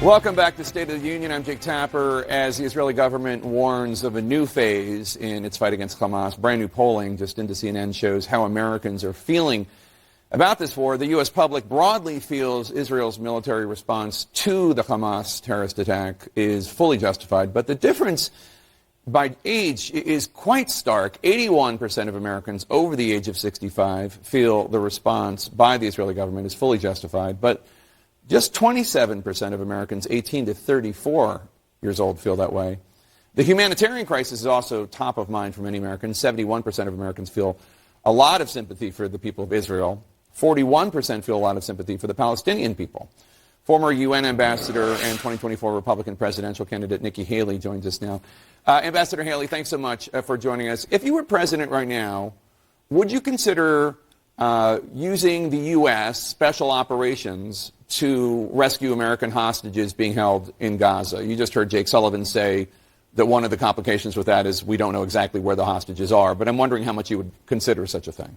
Welcome back to State of the Union. I'm Jake Tapper. As the Israeli government warns of a new phase in its fight against Hamas, brand new polling just into CNN shows how Americans are feeling about this war. The U.S. public broadly feels Israel's military response to the Hamas terrorist attack is fully justified, but the difference by age is quite stark. 81% of Americans over the age of 65 feel the response by the Israeli government is fully justified, but just 27% of Americans 18 to 34 years old feel that way. The humanitarian crisis is also top of mind for many Americans. 71% of Americans feel a lot of sympathy for the people of Israel. 41% feel a lot of sympathy for the Palestinian people. Former UN ambassador and 2024 Republican presidential candidate Nikki Haley joins us now. Ambassador Haley, thanks so much for joining us. If you were president right now, would you consider using the U.S. special operations to rescue American hostages being held in Gaza? You just heard Jake Sullivan say that one of the complications with that is we don't know exactly where the hostages are, but I'm wondering how much you would consider such a thing.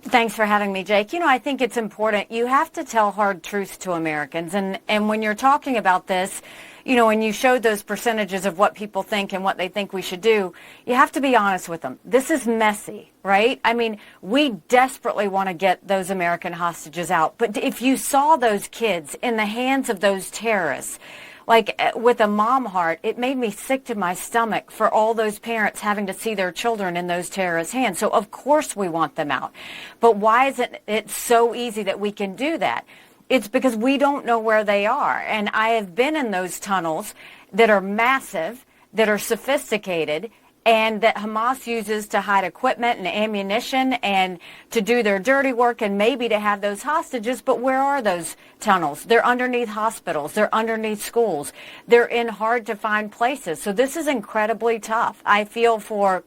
Thanks for having me, Jake. You know, I think it's important. You have to tell hard truths to Americans. And when you're talking about this, you know, when you showed those percentages of what people think and what they think we should do, you have to be honest with them. This is messy, right? I mean, we desperately want to get those American hostages out. But if you saw those kids in the hands of those terrorists, like with a mom heart, it made me sick to my stomach for all those parents having to see their children in those terrorist hands. So of course we want them out. But why isn't it so easy that we can do that? It's because we don't know where they are. And I have been in those tunnels that are massive, that are sophisticated, and that Hamas uses to hide equipment and ammunition and to do their dirty work and maybe to have those hostages. But where are those tunnels? They're underneath hospitals. They're underneath schools. They're in hard-to-find places. So this is incredibly tough. I feel for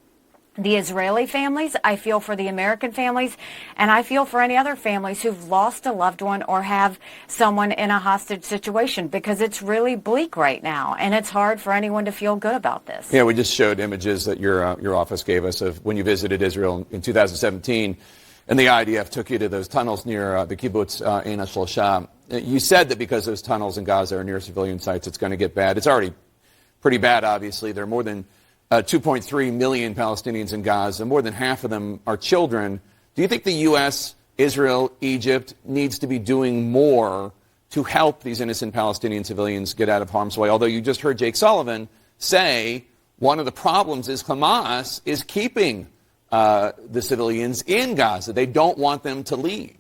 the Israeli families, I feel for the American families, and I feel for any other families who've lost a loved one or have someone in a hostage situation, because it's really bleak right now, and it's hard for anyone to feel good about this. Yeah, we just showed images that your office gave us of when you visited Israel in 2017, and the IDF took you to those tunnels near the kibbutz Ein HaShlosha. You said that because those tunnels in Gaza are near civilian sites, it's going to get bad. It's already pretty bad, obviously. There are more than 2.3 million Palestinians in Gaza. More than half of them are children. Do you think the U.S., Israel, Egypt needs to be doing more to help these innocent Palestinian civilians get out of harm's way? Although you just heard Jake Sullivan say one of the problems is Hamas is keeping the civilians in Gaza. They don't want them to leave.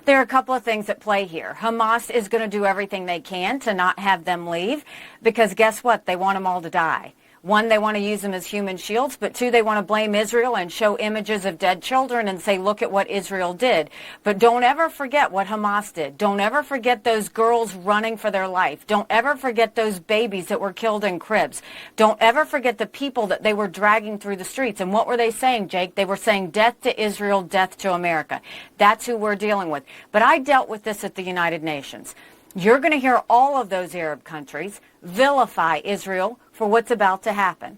There are a couple of things at play here. Hamas is going to do everything they can to not have them leave, because guess what? They want them all to die. One, they want to use them as human shields, but two, they want to blame Israel and show images of dead children and say, look at what Israel did. But don't ever forget what Hamas did. Don't ever forget those girls running for their life. Don't ever forget those babies that were killed in cribs. Don't ever forget the people that they were dragging through the streets. And what were they saying, Jake? They were saying death to Israel, death to America. That's who we're dealing with. But I dealt with this at the United Nations. You're going to hear all of those Arab countries vilify Israel for what's about to happen.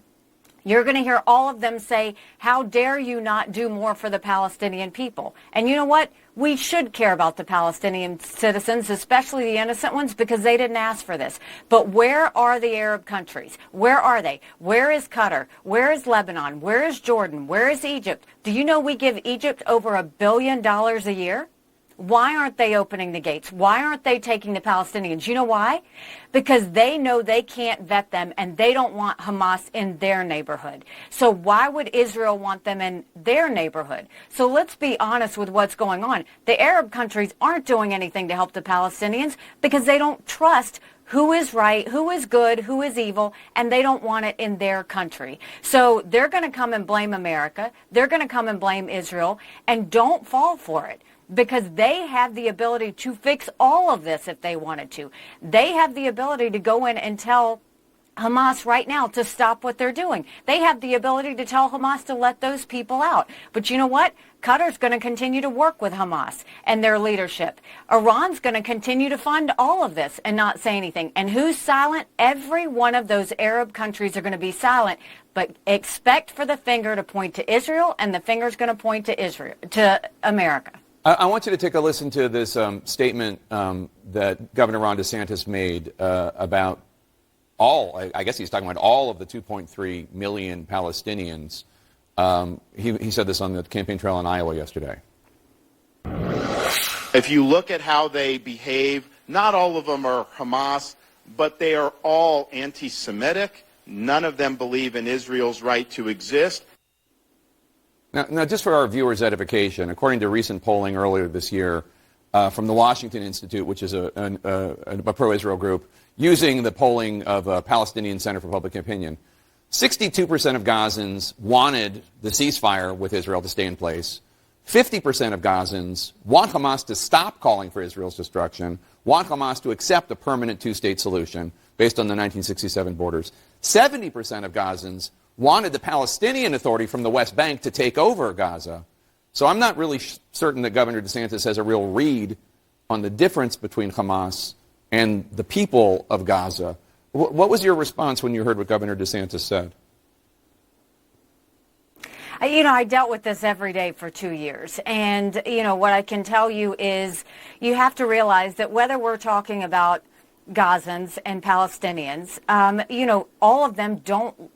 You're going to hear all of them say, how dare you not do more for the Palestinian people? And you know what? We should care about the Palestinian citizens, especially the innocent ones, because they didn't ask for this. But where are the Arab countries? Where are they? Where is Qatar? Where is Lebanon? Where is Jordan? Where is Egypt? Do you know we give Egypt over $1 billion a year? Why aren't they opening the gates? Why aren't they taking the Palestinians? You know why? Because they know they can't vet them, and they don't want Hamas in their neighborhood. So why would Israel want them in their neighborhood? So let's be honest with what's going on. The Arab countries aren't doing anything to help the Palestinians because they don't trust who is right, who is good, who is evil, and they don't want it in their country. So they're going to come and blame America. They're going to come and blame Israel, and don't fall for it, because they have the ability to fix all of this if they wanted to. They have the ability to go in and tell Hamas right now to stop what they're doing. They have the ability to tell Hamas to let those people out. But you know what? Qatar's going to continue to work with Hamas and their leadership. Iran's going to continue to fund all of this and not say anything. And who's silent? Every one of those Arab countries are going to be silent. But expect for the finger to point to Israel, and the finger's going to point to Israel, to America. I want you to take a listen to this statement that Governor Ron DeSantis made about I guess he's talking about all of the 2.3 million Palestinians. He said this on the campaign trail in Iowa yesterday. If you look at how they behave, not all of them are Hamas, but they are all anti-Semitic. None of them believe in Israel's right to exist. Now, just for our viewers' edification, according to recent polling earlier this year from the Washington Institute, which is a pro-Israel group, using the polling of Palestinian Center for Public Opinion, 62% of Gazans wanted the ceasefire with Israel to stay in place. 50% of Gazans want Hamas to stop calling for Israel's destruction, want Hamas to accept a permanent two-state solution based on the 1967 borders. 70% of Gazans wanted the Palestinian Authority from the West Bank to take over Gaza. So I'm not really certain that Governor DeSantis has a real read on the difference between Hamas and the people of Gaza. What was your response when you heard what Governor DeSantis said? I dealt with this every day for 2 years. And, what I can tell you is you have to realize that whether we're talking about Gazans and Palestinians, all of them don't.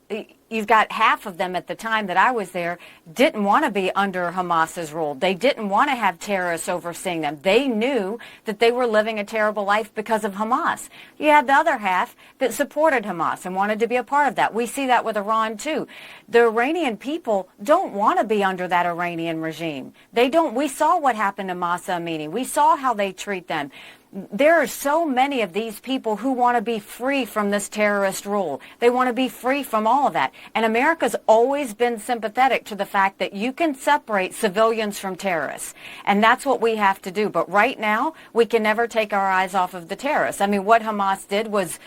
You've got half of them at the time that I was there didn't want to be under Hamas's rule. They didn't want to have terrorists overseeing them. They knew that they were living a terrible life because of Hamas. You had the other half that supported Hamas and wanted to be a part of that. We see that with Iran, too. The Iranian people don't want to be under that Iranian regime. They don't. We saw what happened to Masa Amini. We saw how they treat them. There are so many of these people who want to be free from this terrorist rule. They want to be free from all of that. And America's always been sympathetic to the fact that you can separate civilians from terrorists. And that's what we have to do. But right now, we can never take our eyes off of the terrorists. I mean, what Hamas did was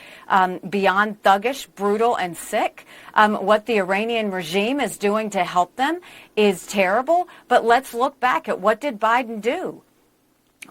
beyond thuggish, brutal, and sick. What the Iranian regime is doing to help them is terrible. But let's look back at what did Biden do?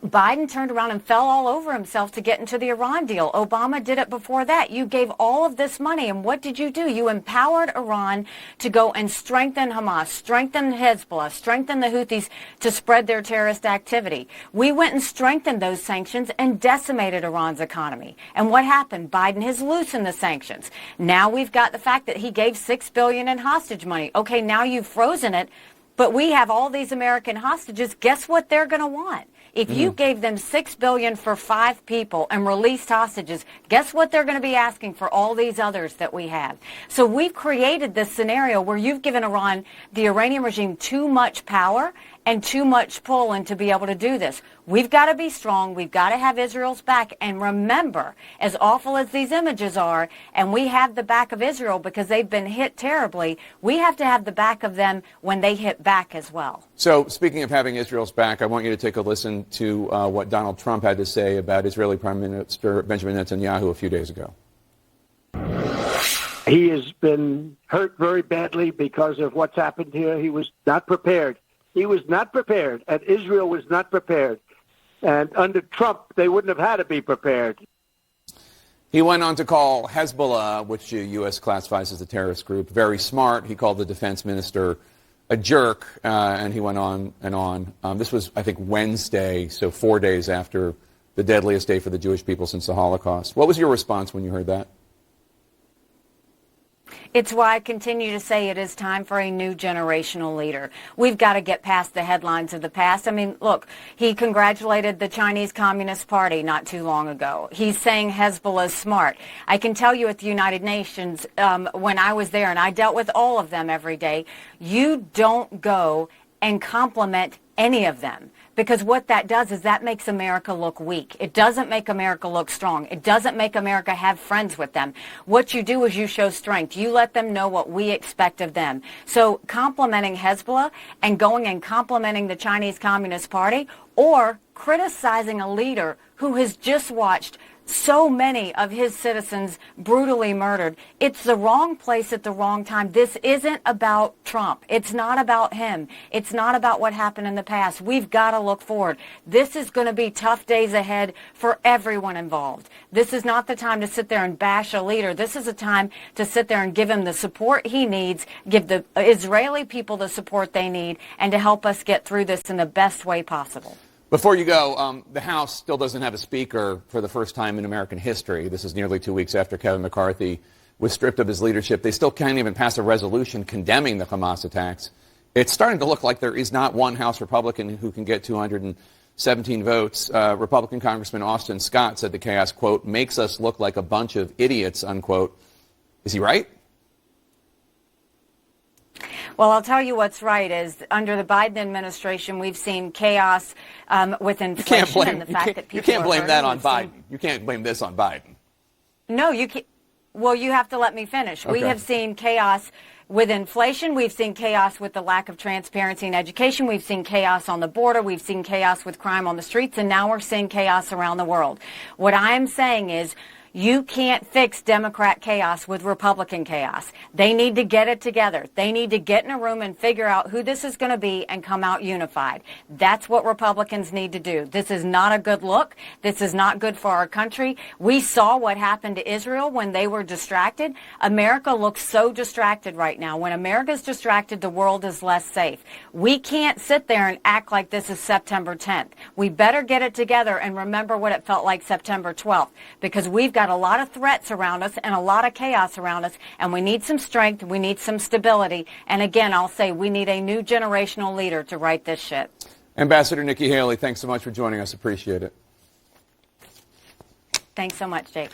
Biden turned around and fell all over himself to get into the Iran deal. Obama did it before that. You gave all of this money, and what did you do? You empowered Iran to go and strengthen Hamas, strengthen Hezbollah, strengthen the Houthis to spread their terrorist activity. We went and strengthened those sanctions and decimated Iran's economy. And what happened? Biden has loosened the sanctions. Now we've got the fact that he gave $6 billion in hostage money. Okay, now you've frozen it, but we have all these American hostages. Guess what they're going to want? If you gave them $6 billion for 5 people and released hostages, guess what they're going to be asking for all these others that we have? So we've created this scenario where you've given Iran, the Iranian regime, too much power and too much pull in to be able to do this. We've got to be strong. We've got to have Israel's back. And remember, as awful as these images are, and we have the back of Israel because they've been hit terribly, we have to have the back of them when they hit back as well. So speaking of having Israel's back, I want you to take a listen to what Donald Trump had to say about Israeli Prime Minister Benjamin Netanyahu a few days ago. He has been hurt very badly because of what's happened here. He was not prepared. He was not prepared, and Israel was not prepared. And under Trump, they wouldn't have had to be prepared. He went on to call Hezbollah, which the U.S. classifies as a terrorist group, very smart. He called the defense minister a jerk, and he went on and on. This was, I think, Wednesday, so 4 days after the deadliest day for the Jewish people since the Holocaust. What was your response when you heard that? It's why I continue to say it is time for a new generational leader. We've got to get past the headlines of the past. I mean, look, he congratulated the Chinese Communist Party not too long ago. He's saying Hezbollah is smart. I can tell you at the United Nations, when I was there, and I dealt with all of them every day, you don't go and compliment any of them. Because what that does is that makes America look weak. It doesn't make America look strong. It doesn't make America have friends with them. What you do is you show strength. You let them know what we expect of them. So complimenting Hezbollah and going and complimenting the Chinese Communist Party or criticizing a leader who has just watched so many of his citizens brutally murdered. It's the wrong place at the wrong time. This isn't about Trump. It's not about him. It's not about what happened in the past. We've got to look forward. This is going to be tough days ahead for everyone involved. This is not the time to sit there and bash a leader. This is a time to sit there and give him the support he needs, give the Israeli people the support they need, and to help us get through this in the best way possible. Before you go, the House still doesn't have a speaker for the first time in American history. This is nearly 2 weeks after Kevin McCarthy was stripped of his leadership. They still can't even pass a resolution condemning the Hamas attacks. It's starting to look like there is not one House Republican who can get 217 votes. Republican Congressman Austin Scott said the chaos, quote, makes us look like a bunch of idiots, unquote. Is he right? Well, I'll tell you what's right is under the Biden administration, we've seen chaos with inflation and the fact that people you can't blame are that on Biden. You can't blame this on Biden. No, you can't. Well, you have to let me finish. Okay. We have seen chaos with inflation. We've seen chaos with the lack of transparency in education. We've seen chaos on the border. We've seen chaos with crime on the streets. And now we're seeing chaos around the world. What I'm saying is, you can't fix Democrat chaos with Republican chaos. They need to get it together. They need to get in a room and figure out who this is going to be and come out unified. That's what Republicans need to do. This is not a good look. This is not good for our country. We saw what happened to Israel when they were distracted. America looks so distracted right now. When America's distracted, the world is less safe. We can't sit there and act like this is September 10th. We better get it together and remember what it felt like September 12th, because we've got a lot of threats around us and a lot of chaos around us, and we need some strength, we need some stability, and again, I'll say we need a new generational leader to right this ship. Ambassador Nikki Haley, thanks so much for joining us. Appreciate it. Thanks so much, Jake.